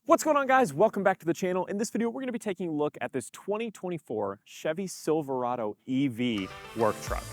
What's going on, guys? Welcome back to the channel. In this video, we're going to be taking a look at this 2024 Chevy Silverado EV work truck.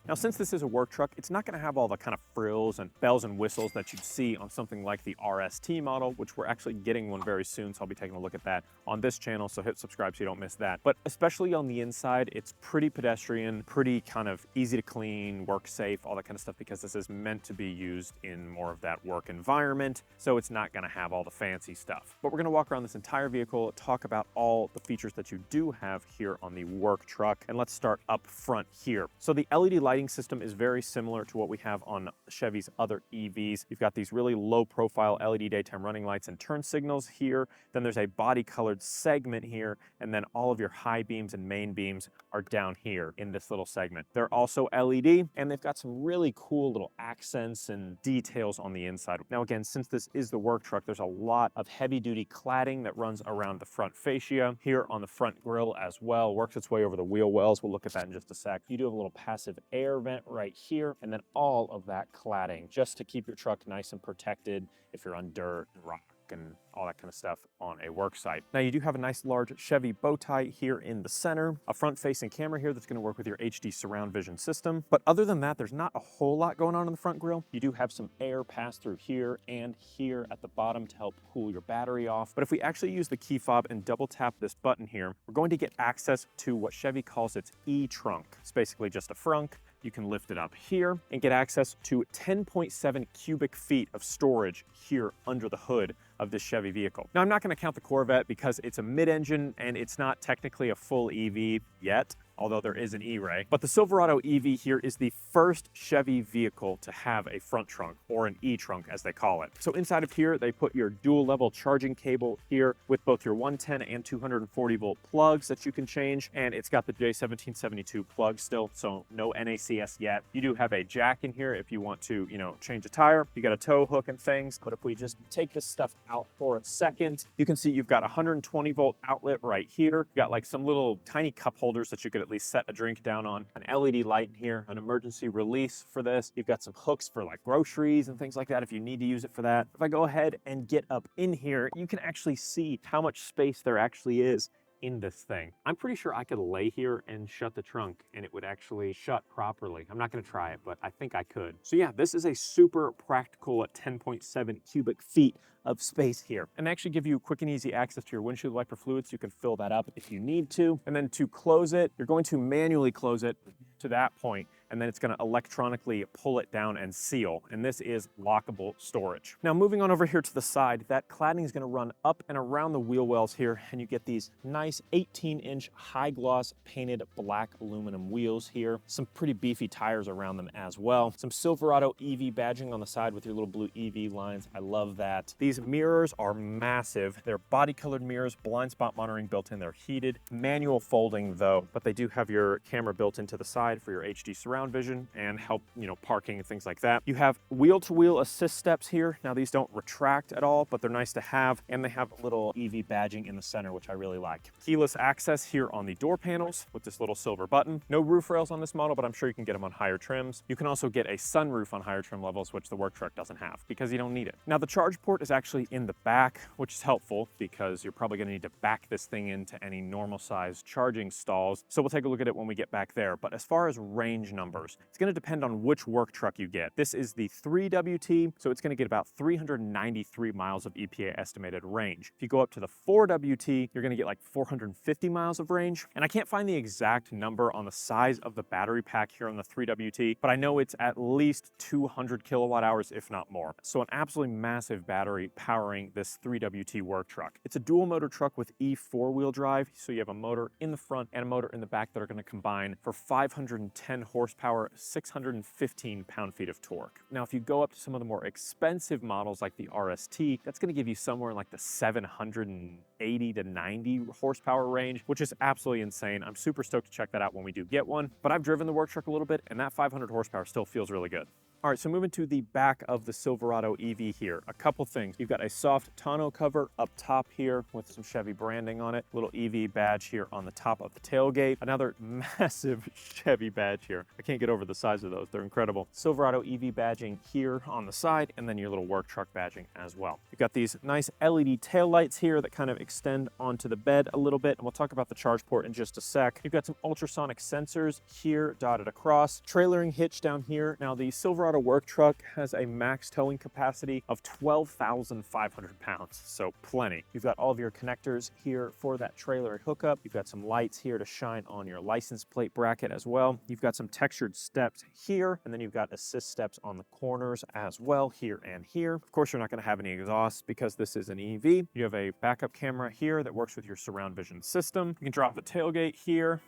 Now, since this is a work truck, it's not going to have all the kind of frills and bells and whistles that you'd see on something like the RST model, which we're actually getting one very soon, so I'll be taking a look at that on this channel, so hit subscribe so you don't miss that. But especially on the inside, it's pretty pedestrian, pretty kind of easy to clean, work safe, all that kind of stuff, because this is meant to be used in more of that work environment, so it's not going to have all the fancy stuff. But we're going to walk around this entire vehicle, talk about all the features that you do have here on the work truck, and let's start up front here. So the LED lighting system is very similar to what we have on Chevy's other EVs. You've got these really low profile LED daytime running lights and turn signals here. Then there's a body colored segment here. And then all of your high beams and main beams are down here in this little segment. They're also LED, and they've got some really cool little accents and details on the inside. Now, again, since this is the work truck, there's a lot of heavy duty cladding that runs around the front fascia here on the front grille as well, works its way over the wheel wells. We'll look at that in just a sec. You do have a little passive air vent right here, and then all of that cladding just to keep your truck nice and protected if you're on dirt and rock and all that kind of stuff on a work site. Now, you do have a nice large Chevy bow tie here in the center, a front-facing camera here that's going to work with your HD surround vision system. But other than that, there's not a whole lot going on in the front grille. You do have some air pass through here and here at the bottom to help cool your battery off. But if we actually use the key fob and double tap this button here, we're going to get access to what Chevy calls its eTrunk. It's basically just a frunk. You can lift it up here and get access to 10.7 cubic feet of storage here under the hood of this Chevy vehicle. Now, I'm not going to count the Corvette because it's a mid-engine and it's not technically a full EV yet, although there is an E-Ray. But the Silverado EV here is the first Chevy vehicle to have a front trunk, or an E-Trunk as they call it. So inside of here, they put your dual level charging cable here with both your 110 and 240 volt plugs that you can change. And it's got the J1772 plug still, so no NACS yet. You do have a jack in here if you want to, change a tire. You got a tow hook and things. But if we just take this stuff out for a second, you can see you've got a 120 volt outlet right here. You got like some little tiny cup holders that you could at least set a drink down on, an LED light in here, an emergency release for this. You've got some hooks for like groceries and things like that if you need to use it for that. If I go ahead and get up in here, you can actually see how much space there actually is in this thing. I'm pretty sure I could lay here and shut the trunk and it would actually shut properly. I'm not going to try it, but I think I could. So yeah, this is a super practical at 10.7 cubic feet of space here, and they actually give you quick and easy access to your windshield wiper fluid, so you can fill that up if you need to. And then to close it, you're going to manually close it to that point, and then it's going to electronically pull it down and seal. And this is lockable storage. Now, moving on over here to the side, that cladding is going to run up and around the wheel wells here, and you get these nice 18-inch high gloss painted black aluminum wheels here. Some pretty beefy tires around them as well. Some Silverado EV badging on the side with your little blue EV lines. I love that. These mirrors are massive. They're body colored mirrors, blind spot monitoring built in. They're heated, manual folding though, but they do have your camera built into the side for your HD surround vision and help, parking and things like that. You have wheel-to-wheel assist steps here. Now, these don't retract at all, but they're nice to have, and they have a little EV badging in the center, which I really like. Keyless access here on the door panels with this little silver button. No roof rails on this model, but I'm sure you can get them on higher trims. You can also get a sunroof on higher trim levels, which the work truck doesn't have because you don't need it. Now, the charge port is actually in the back, which is helpful because you're probably going to need to back this thing into any normal size charging stalls. So we'll take a look at it when we get back there. But as far as range numbers, it's going to depend on which work truck you get. This is the 3WT, so it's going to get about 393 miles of EPA estimated range. If you go up to the 4WT, you're going to get like 450 miles of range. And I can't find the exact number on the size of the battery pack here on the 3WT, but I know it's at least 200 kilowatt hours, if not more. So an absolutely massive battery powering this 3WT work truck. It's a dual motor truck with E4 wheel drive, so you have a motor in the front and a motor in the back that are going to combine for 510 horsepower, 615 pound-feet of torque. Now, if you go up to some of the more expensive models like the RST, that's going to give you somewhere in like the 780 to 90 horsepower range, which is absolutely insane. I'm super stoked to check that out when we do get one, but I've driven the work truck a little bit and that 500 horsepower still feels really good. All right, so moving to the back of the Silverado EV here, a couple things. You've got a soft tonneau cover up top here with some Chevy branding on it, little EV badge here on the top of the tailgate, another massive Chevy badge here. I can't get over the size of those, they're incredible. Silverado EV badging here on the side, and then your little work truck badging as well. You've got these nice LED taillights here that kind of extend onto the bed a little bit, and we'll talk about the charge port in just a sec. You've got some ultrasonic sensors here dotted across, trailering hitch down here. Now the Silverado work truck has a max towing capacity of 12,500 pounds, so plenty. You've got all of your connectors here for that trailer hookup. You've got some lights here to shine on your license plate bracket as well. You've got some textured steps here, and then you've got assist steps on the corners as well, here and here. Of course, you're not going to have any exhaust because this is an EV. You have a backup camera here that works with your surround vision system. You can drop the tailgate here.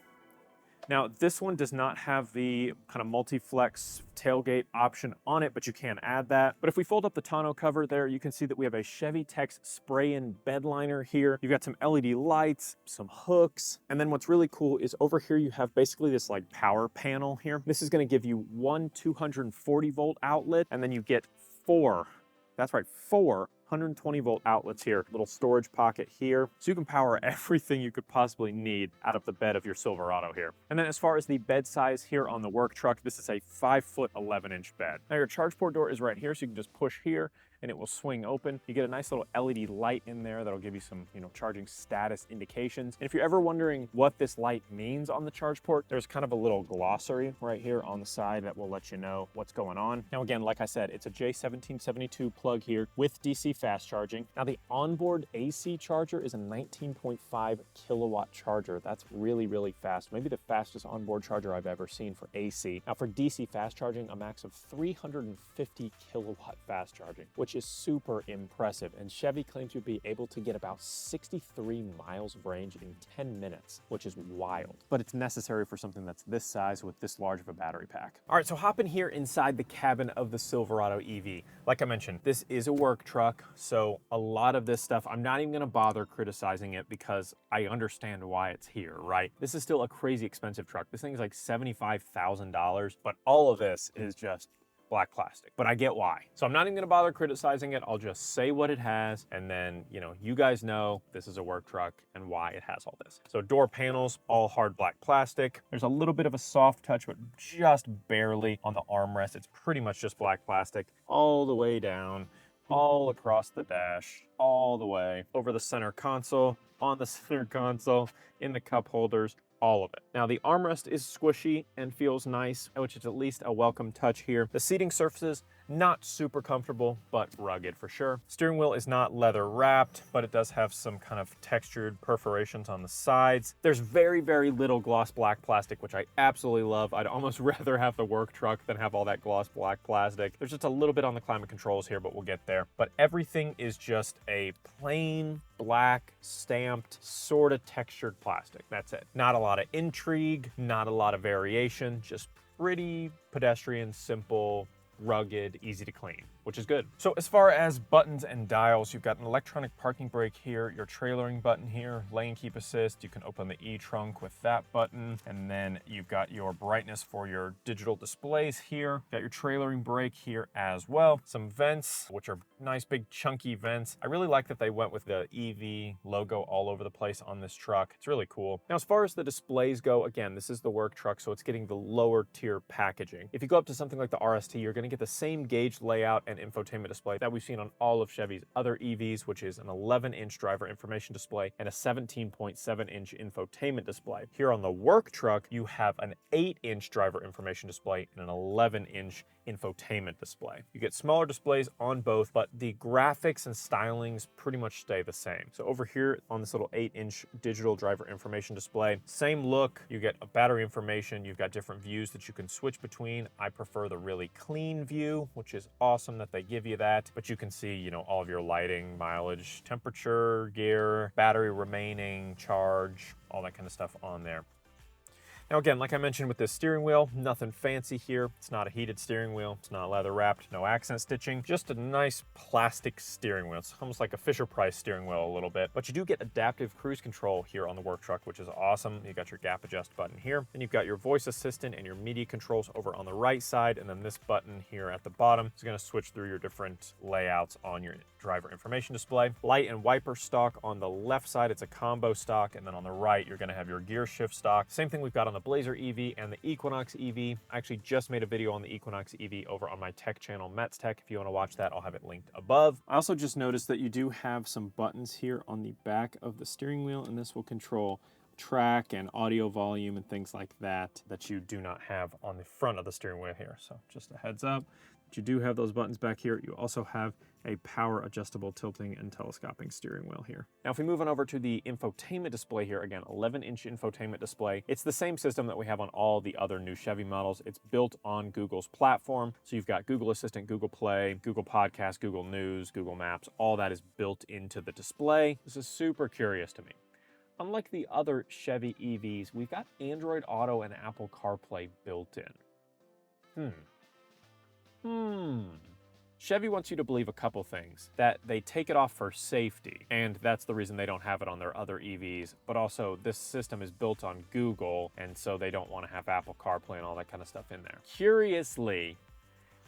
Now, this one does not have the kind of multi-flex tailgate option on it, but you can add that. But if we fold up the tonneau cover there, you can see that we have a Chevy Tex spray-in bed liner here. You've got some LED lights, some hooks, and then what's really cool is over here you have basically this like power panel here. This is going to give you one 240 volt outlet, and then you get four 120 volt outlets here, little storage pocket here. So you can power everything you could possibly need out of the bed of your Silverado here. And then as far as the bed size here on the work truck, this is a 5'11" bed. Now your charge port door is right here, so you can just push here and it will swing open. You get a nice little LED light in there that'll give you some, charging status indications. And if you're ever wondering what this light means on the charge port, there's kind of a little glossary right here on the side that will let you know what's going on. Now again, like I said, it's a J1772 plug here with DC fast charging. Now the onboard AC charger is a 19.5 kilowatt charger. That's really, really fast. Maybe the fastest onboard charger I've ever seen for AC. Now for DC fast charging, a max of 350 kilowatt fast charging, which is super impressive. And Chevy claims you'll be able to get about 63 miles of range in 10 minutes, which is wild. But it's necessary for something that's this size with this large of a battery pack. All right, so hopping here inside the cabin of the Silverado EV. Like I mentioned, this is a work truck, so a lot of this stuff, I'm not even gonna bother criticizing it because I understand why it's here, right? This is still a crazy expensive truck. This thing is like $75,000, but all of this is just black plastic, but I get why. So I'm not even gonna bother criticizing it. I'll just say what it has, and then, you guys know this is a work truck and why it has all this. So door panels, all hard black plastic. There's a little bit of a soft touch, but just barely on the armrest. It's pretty much just black plastic all the way down, all across the dash, all the way over the center console, on the center console, in the cup holders, all of it. Now the armrest is squishy and feels nice, which is at least a welcome touch here. The seating surfaces, not super comfortable, but rugged for sure. Steering wheel is not leather wrapped, but it does have some kind of textured perforations on the sides. There's very, very little gloss black plastic, which I absolutely love. I'd almost rather have the work truck than have all that gloss black plastic. There's just a little bit on the climate controls here, but we'll get there. But everything is just a plain black stamped sort of textured plastic. That's it. Not a lot of intrigue, not a lot of variation, just pretty pedestrian, simple, rugged, easy to clean, which is good. So as far as buttons and dials, you've got an electronic parking brake here, your trailering button here, lane keep assist. You can open the eTrunk with that button. And then you've got your brightness for your digital displays here. Got your trailering brake here as well. Some vents, which are nice big chunky vents. I really like that they went with the EV logo all over the place on this truck. It's really cool. Now, as far as the displays go, again, this is the work truck, so it's getting the lower tier packaging. If you go up to something like the RST, you're gonna get the same gauge layout and infotainment display that we've seen on all of Chevy's other EVs, which is an 11-inch driver information display and a 17.7-inch infotainment display. Here on the work truck, you have an 8-inch driver information display and an 11-inch infotainment display. You get smaller displays on both, but the graphics and stylings pretty much stay the same. So over here on this little 8-inch digital driver information display, same look. You get a battery information. You've got different views that you can switch between. I prefer the really clean view, which is awesome that they give you that, but you can see, all of your lighting, mileage, temperature, gear, battery remaining, charge, all that kind of stuff on there. Now again, like I mentioned with this steering wheel, nothing fancy here. It's not a heated steering wheel. It's not leather wrapped, no accent stitching, just a nice plastic steering wheel. It's almost like a Fisher-Price steering wheel a little bit, but you do get adaptive cruise control here on the work truck, which is awesome. You got your gap adjust button here, and you've got your voice assistant and your media controls over on the right side, and then this button here at the bottom is going to switch through your different layouts on your driver information display. Light and wiper stock on the left side, it's a combo stock, and then on the right, you're going to have your gear shift stock. Same thing we've got on the Blazer EV and the Equinox EV. I actually just made a video on the Equinox EV over on my tech channel, Matt's Tech. If you want to watch that, I'll have it linked above. I also just noticed that you do have some buttons here on the back of the steering wheel, and this will control track and audio volume and things like that you do not have on the front of the steering wheel here. So just a heads up, you do have those buttons back here. You also have a power adjustable tilting and telescoping steering wheel here. Now, if we move on over to the infotainment display here, again, 11-inch infotainment display. It's the same system that we have on all the other new Chevy models. It's built on Google's platform. So you've got Google Assistant, Google Play, Google Podcasts, Google News, Google Maps, all that is built into the display. This is super curious to me. Unlike the other Chevy EVs, we've got Android Auto and Apple CarPlay built in. Chevy wants you to believe a couple things. That they take it off for safety, and that's the reason they don't have it on their other EVs, but also this system is built on Google, and so they don't want to have Apple CarPlay and all that kind of stuff in there. Curiously,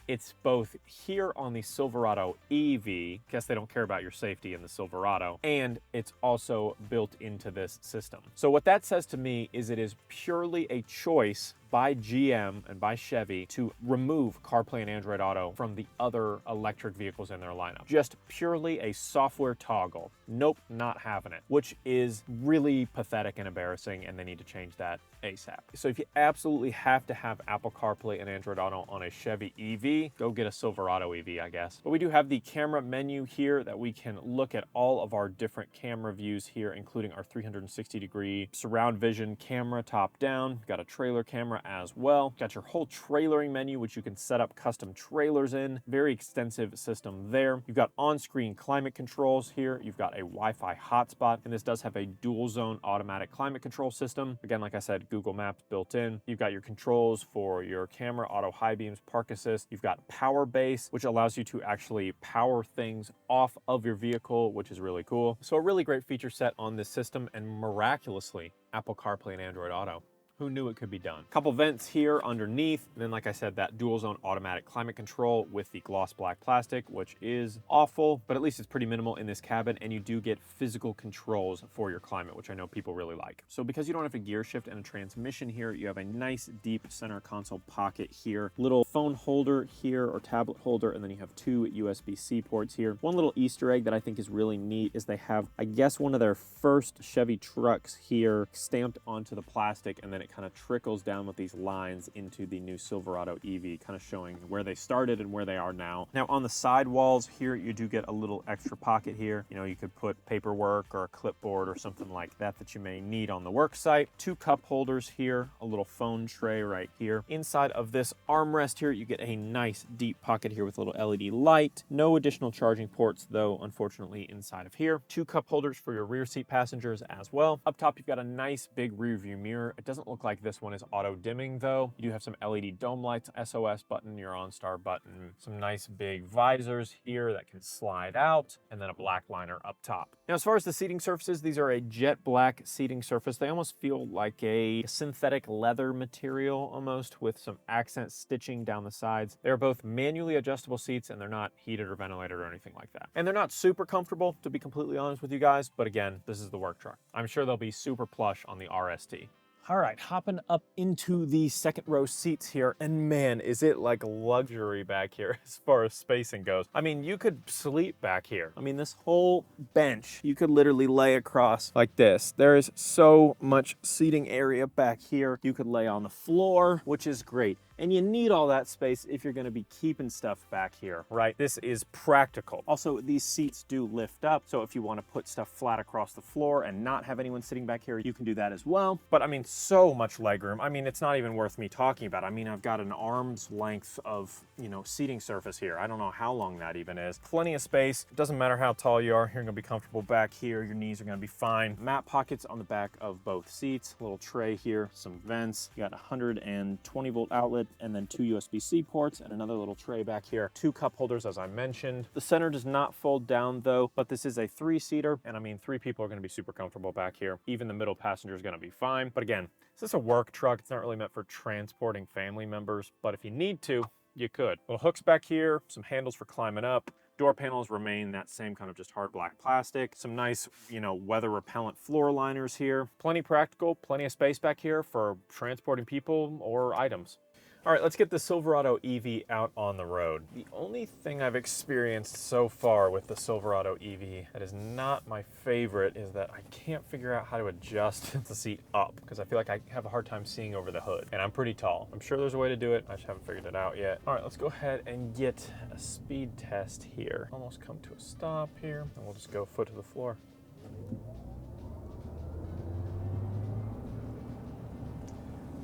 it's both here on the Silverado EV, guess they don't care about your safety in the Silverado, and it's also built into this system. So what that says to me is it is purely a choice by GM and by Chevy to remove CarPlay and Android Auto from the other electric vehicles in their lineup. Just purely a software toggle. Nope, not having it, which is really pathetic and embarrassing, and they need to change that ASAP. So if you absolutely have to have Apple CarPlay and Android Auto on a Chevy EV, go get a Silverado EV, I guess. But we do have the camera menu here that we can look at all of our different camera views here, including our 360-degree surround vision camera top down. We've got a trailer camera as well. Got your whole trailering menu, which you can set up custom trailers in. Very extensive system there. You've got on-screen climate controls here. You've got a Wi-Fi hotspot, and this does have a dual zone automatic climate control system. Again, like I said, Google Maps built in. You've got your controls for your camera, auto high beams, park assist. You've got power base, which allows you to actually power things off of your vehicle, which is really cool. So a really great feature set on this system, and miraculously, Apple CarPlay and Android Auto. Who knew it could be done? Couple vents here underneath, and then like I said, that dual zone automatic climate control with the gloss black plastic, which is awful, but at least it's pretty minimal in this cabin, and you do get physical controls for your climate, which I know people really like. So because you don't have a gear shift and a transmission here, you have a nice deep center console pocket here, little phone holder here or tablet holder, and then you have two USB-C ports here. One little Easter egg that I think is really neat is they have, I guess, one of their first Chevy trucks here stamped onto the plastic, and then it kind of trickles down with these lines into the new Silverado EV, kind of showing where they started and where they are now. Now on the side walls here, you do get a little extra pocket here. You know, you could put paperwork or a clipboard or something like that that you may need on the work site. Two cup holders here, a little phone tray right here. Inside of this armrest here, you get a nice deep pocket here with a little LED light. No additional charging ports though, unfortunately, inside of here. Two cup holders for your rear seat passengers as well. Up top, you've got a nice big rear view mirror. It doesn't look like this one is auto dimming though. You do have some LED dome lights, SOS button, your OnStar button, some nice big visors here that can slide out, and then a black liner up top. Now, as far as the seating surfaces, these are a jet black seating surface. They almost feel like a synthetic leather material almost, with some accent stitching down the sides. They're both manually adjustable seats, and they're not heated or ventilated or anything like that. And they're not super comfortable, to be completely honest with you guys, but again, this is the work truck. I'm sure they'll be super plush on the RST. All right, hopping up into the second row seats here, and man, is it like luxury back here as far as spacing goes. I mean, you could sleep back here. I mean, this whole bench, you could literally lay across like this. There is so much seating area back here. You could lay on the floor, which is great. And you need all that space if you're gonna be keeping stuff back here, right? This is practical. Also, these seats do lift up, so if you wanna put stuff flat across the floor and not have anyone sitting back here, you can do that as well. But I mean, so much legroom. I mean, it's not even worth me talking about. I mean, I've got an arm's length of, you know, seating surface here. I don't know how long that even is. Plenty of space. It doesn't matter how tall you are. You're gonna be comfortable back here. Your knees are gonna be fine. Mat pockets on the back of both seats. A little tray here, some vents. You got a 120 volt outlet and then 2 USB-C ports and another little tray back here. 2 cup holders, as I mentioned. The center does not fold down though, but this is a 3-seater. And I mean, 3 people are gonna be super comfortable back here. Even the middle passenger is gonna be fine. But again, this is a work truck. It's not really meant for transporting family members, but if you need to, you could. Little hooks back here, some handles for climbing up. Door panels remain that same kind of just hard black plastic. Some nice, you know, weather repellent floor liners here. Plenty practical, plenty of space back here for transporting people or items. All right, let's get the Silverado EV out on the road. The only thing I've experienced so far with the Silverado EV that is not my favorite is that I can't figure out how to adjust the seat up because I feel like I have a hard time seeing over the hood, and I'm pretty tall. I'm sure there's a way to do it. I just haven't figured it out yet. All right, let's go ahead and get a speed test here. Almost come to a stop here, and we'll just go foot to the floor.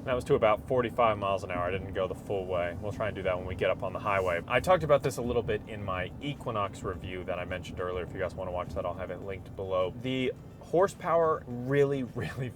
That was to about 45 miles an hour. I didn't go the full way. We'll try and do that when we get up on the highway. I talked about this a little bit in my Equinox review that I mentioned earlier. If you guys want to watch that, I'll have it linked below. The horsepower really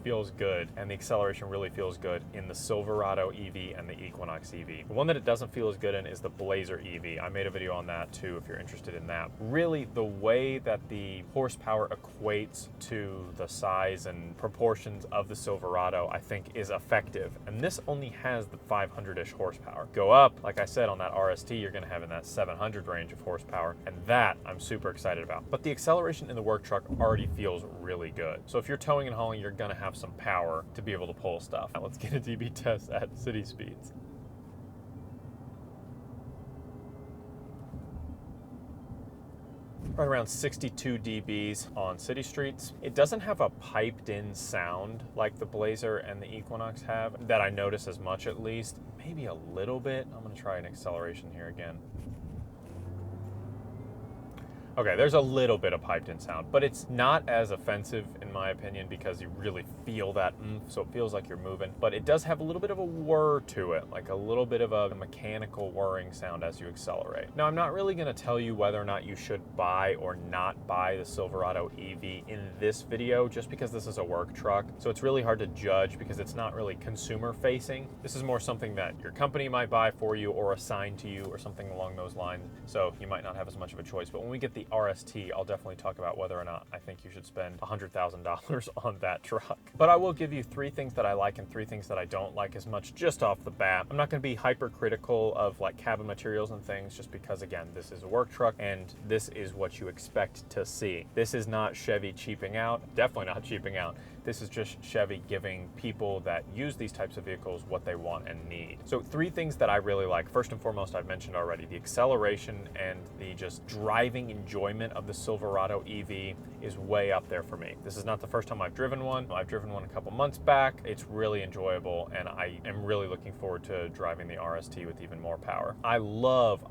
feels good, and the acceleration really feels good in the Silverado EV and the Equinox EV. The one that it doesn't feel as good in is the Blazer EV. I made a video on that too if you're interested in that. Really, the way that the horsepower equates to the size and proportions of the Silverado, I think, is effective. And this only has the 500-ish horsepower. Go up, like I said, on that RST, you're gonna have in that 700 range of horsepower, and that I'm super excited about. But the acceleration in the work truck already feels really good. So if you're towing and hauling, you're gonna have some power to be able to pull stuff. Now let's get a DB test at city speeds. Right around 62 dBs on city streets. It doesn't have a piped in sound like the Blazer and the Equinox have, that I notice as much at least. Maybe a little bit. I'm gonna try an acceleration here again. Okay, there's a little bit of piped in sound, but it's not as offensive in my opinion because you really feel that so it feels like you're moving. But it does have a little bit of a whir to it, like a little bit of a mechanical whirring sound as you accelerate. Now, I'm not really gonna tell you whether or not you should buy or not buy the Silverado EV in this video, just because this is a work truck. So it's really hard to judge because it's not really consumer facing. This is more something that your company might buy for you or assign to you or something along those lines. So you might not have as much of a choice. But when we get the RST, I'll definitely talk about whether or not I think you should spend $100,000 on that truck. But I will give you 3 things that I like and 3 things that I don't like as much just off the bat. I'm not going to be hypercritical of like cabin materials and things just because, again, this is a work truck and this is what you expect to see. This is not Chevy cheaping out, definitely not cheaping out. This is just Chevy giving people that use these types of vehicles what they want and need. So 3 things that I really like. First and foremost, I've mentioned already, the acceleration and the just driving enjoyment of the Silverado EV is way up there for me. This is not the first time I've driven one. I've driven one a couple months back. It's really enjoyable, and I am really looking forward to driving the RST with even more power. I love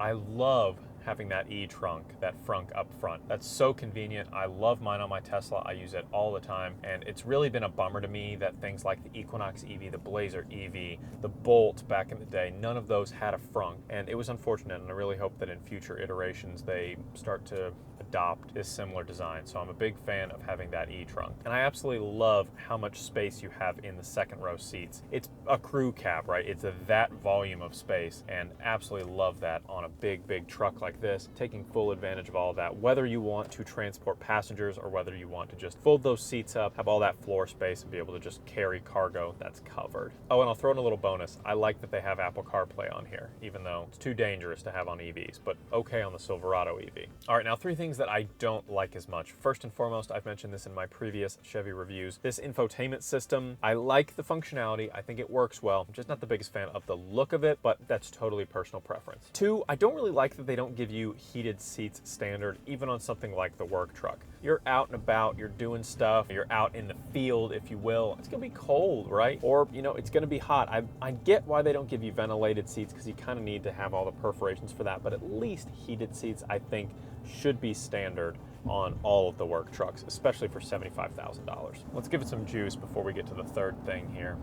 having that eTrunk, that frunk up front. That's so convenient. I love mine on my Tesla. I use it all the time, and it's really been a bummer to me that things like the Equinox EV, the Blazer EV, the Bolt back in the day, none of those had a frunk, and it was unfortunate, and I really hope that in future iterations they start to adopt this similar design. So I'm a big fan of having that eTrunk, and I absolutely love how much space you have in the second row seats. It's a crew cab, right? It's that volume of space, and absolutely love that on a big truck like this, taking full advantage of all of that, whether you want to transport passengers or whether you want to just fold those seats up, have all that floor space, and be able to just carry cargo that's covered. Oh, and I'll throw in a little bonus. I like that they have Apple CarPlay on here, even though it's too dangerous to have on EVs, but okay on the Silverado EV. All right, now 3 things that I don't like as much. First and foremost, I've mentioned this in my previous Chevy reviews, this infotainment system. I like the functionality. I think it works well. I'm just not the biggest fan of the look of it, but that's totally personal preference. Two, I don't really like that they don't give you heated seats standard, even on something like the work truck. You're out and about, you're doing stuff, you're out in the field, if you will. It's gonna be cold, right? Or, you know, it's gonna be hot. I get why they don't give you ventilated seats, because you kind of need to have all the perforations for that, but at least heated seats, I think, should be standard on all of the work trucks, especially for $75,000. Let's give it some juice before we get to the third thing here.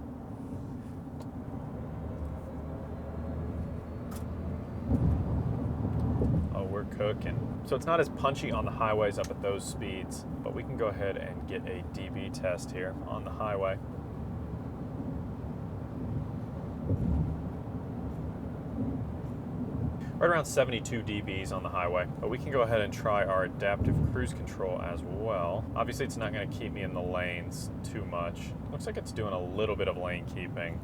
Oh, we're cooking. So it's not as punchy on the highways up at those speeds, but we can go ahead and get a dB test here on the highway. Right around 72 dBs on the highway, but we can go ahead and try our adaptive cruise control as well. Obviously, it's not going to keep me in the lanes too much. Looks like it's doing a little bit of lane keeping,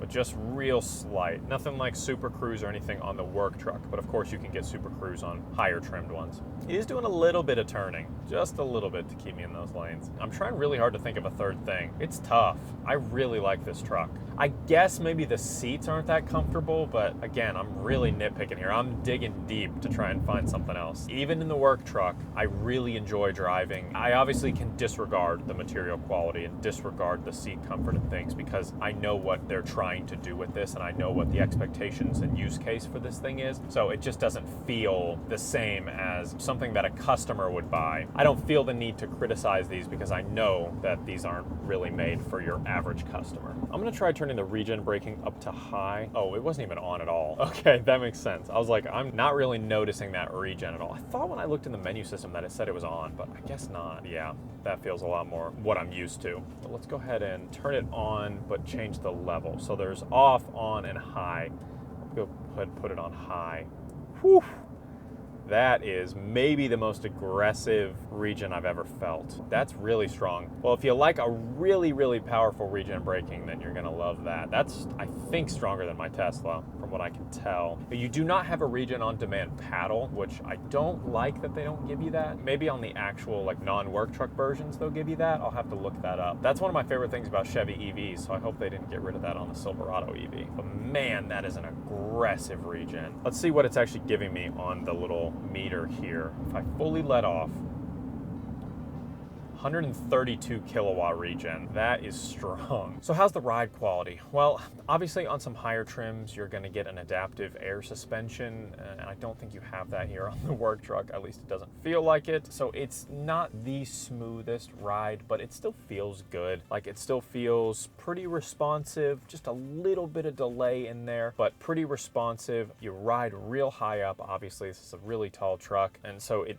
but just real slight. Nothing like Super Cruise or anything on the work truck, but of course you can get Super Cruise on higher trimmed ones. It is doing a little bit of turning, just a little bit to keep me in those lanes. I'm trying really hard to think of a third thing. It's tough. I really like this truck. I guess maybe the seats aren't that comfortable, but again, I'm really nitpicking here. I'm digging deep to try and find something else. Even in the work truck, I really enjoy driving. I obviously can disregard the material quality and disregard the seat comfort and things, because I know what they're trying to do with this, and I know what the expectations and use case for this thing is. So it just doesn't feel the same as something that a customer would buy. I don't feel the need to criticize these because I know that these aren't really made for your average customer. I'm gonna try turning the regen braking up to high. Oh, it wasn't even on at all. Okay, that makes sense. I was like, I'm not really noticing that regen at all. I thought when I looked in the menu system that it said it was on, but I guess not. Yeah, that feels a lot more what I'm used to. But let's go ahead and turn it on, but change the level. So there's off, on, and high. Go ahead and put it on high. Whew. That is maybe the most aggressive regen I've ever felt. That's really strong. Well, if you like a really, really powerful regen braking, then you're gonna love that. That's, I think, stronger than my Tesla, from what I can tell. You do not have a regen on demand paddle, which I don't like that they don't give you that. Maybe on the actual like non-work truck versions, they'll give you that. I'll have to look that up. That's one of my favorite things about Chevy EVs, so I hope they didn't get rid of that on the Silverado EV. But man, that is an aggressive regen. Let's see what it's actually giving me on the little meter here. If I fully let off, 132 kilowatt regen. That is strong. So how's the ride quality? Well, obviously on some higher trims, you're gonna get an adaptive air suspension, and I don't think you have that here on the work truck. At least it doesn't feel like it. So it's not the smoothest ride, but it still feels good. Like, it still feels pretty responsive, just a little bit of delay in there, but pretty responsive. You ride real high up. Obviously, this is a really tall truck, and so it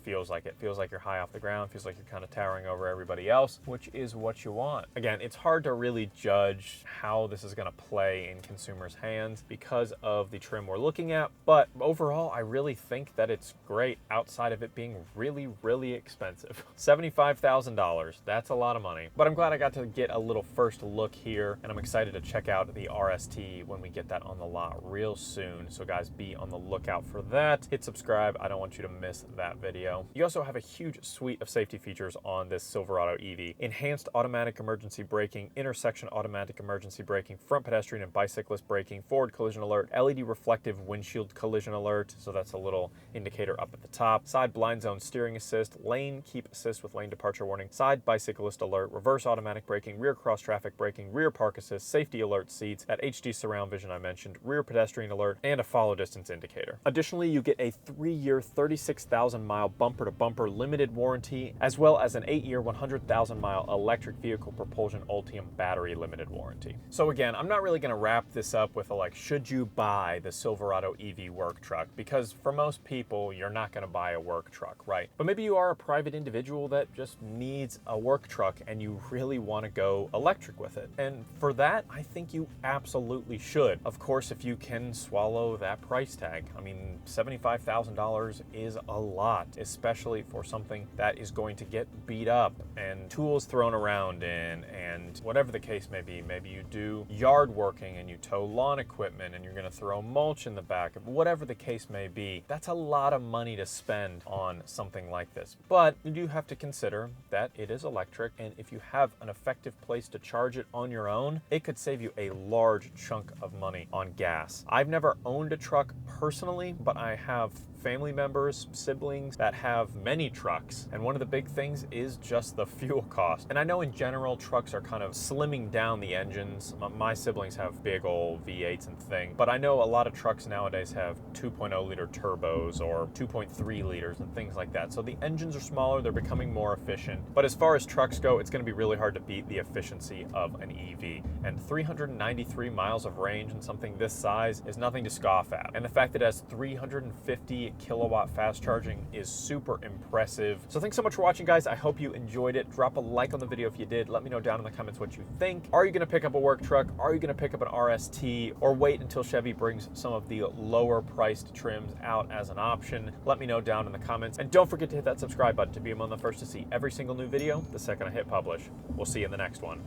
feels like you're high off the ground, feels like you're kind of towering over everybody else, which is what you want. Again, it's hard to really judge how this is going to play in consumers' hands because of the trim we're looking at, but overall, I really think that it's great outside of it being really, really expensive. $75,000, that's a lot of money, but I'm glad I got to get a little first look here, and I'm excited to check out the RST when we get that on the lot real soon. So guys, be on the lookout for that. Hit subscribe. I don't want you to miss that video. You also have a huge suite of safety features on this Silverado EV. Enhanced automatic emergency braking, intersection automatic emergency braking, front pedestrian and bicyclist braking, forward collision alert, LED reflective windshield collision alert, so that's a little indicator up at the top, side blind zone steering assist, lane keep assist with lane departure warning, side bicyclist alert, reverse automatic braking, rear cross traffic braking, rear park assist, safety alert seats, that HD surround vision I mentioned, rear pedestrian alert, and a follow distance indicator. Additionally, you get a 3-year, 36,000-mile bumper-to-bumper limited warranty, as well as an 8-year, 100,000-mile electric vehicle propulsion Ultium battery limited warranty. So again, I'm not really going to wrap this up with a like, should you buy the Silverado EV work truck? Because for most people, you're not going to buy a work truck, right? But maybe you are a private individual that just needs a work truck and you really want to go electric with it. And for that, I think you absolutely should. Of course, if you can swallow that price tag. I mean, $75,000 is a lot. lot, especially for something that is going to get beat up and tools thrown around in, and whatever the case may be. Maybe you do yard working and you tow lawn equipment and you're going to throw mulch in the back, whatever the case may be. That's a lot of money to spend on something like this. But you do have to consider that it is electric, and if you have an effective place to charge it on your own, it could save you a large chunk of money on gas. I've never owned a truck personally, but I have family members, siblings that have many trucks, and one of the big things is just the fuel cost. And I know in general trucks are kind of slimming down the engines. My siblings have big old V8s and things, but I know a lot of trucks nowadays have 2.0 liter turbos or 2.3 liters and things like that. So the engines are smaller, they're becoming more efficient. But as far as trucks go, it's going to be really hard to beat the efficiency of an EV. And 393 miles of range in something this size is nothing to scoff at. And the fact that it has 350 kilowatt fast charging is super impressive. So thanks so much for watching, guys. I hope you enjoyed it. Drop a like on the video if you did. Let me know down in the comments what you think. Are you going to pick up a work truck? Are you going to pick up an RST, or wait until Chevy brings some of the lower priced trims out as an option? Let me know down in the comments, and don't forget to hit that subscribe button to be among the first to see every single new video the second I hit publish. We'll see you in the next one.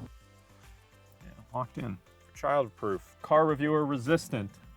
Yeah, locked in. Childproof. Car reviewer resistant.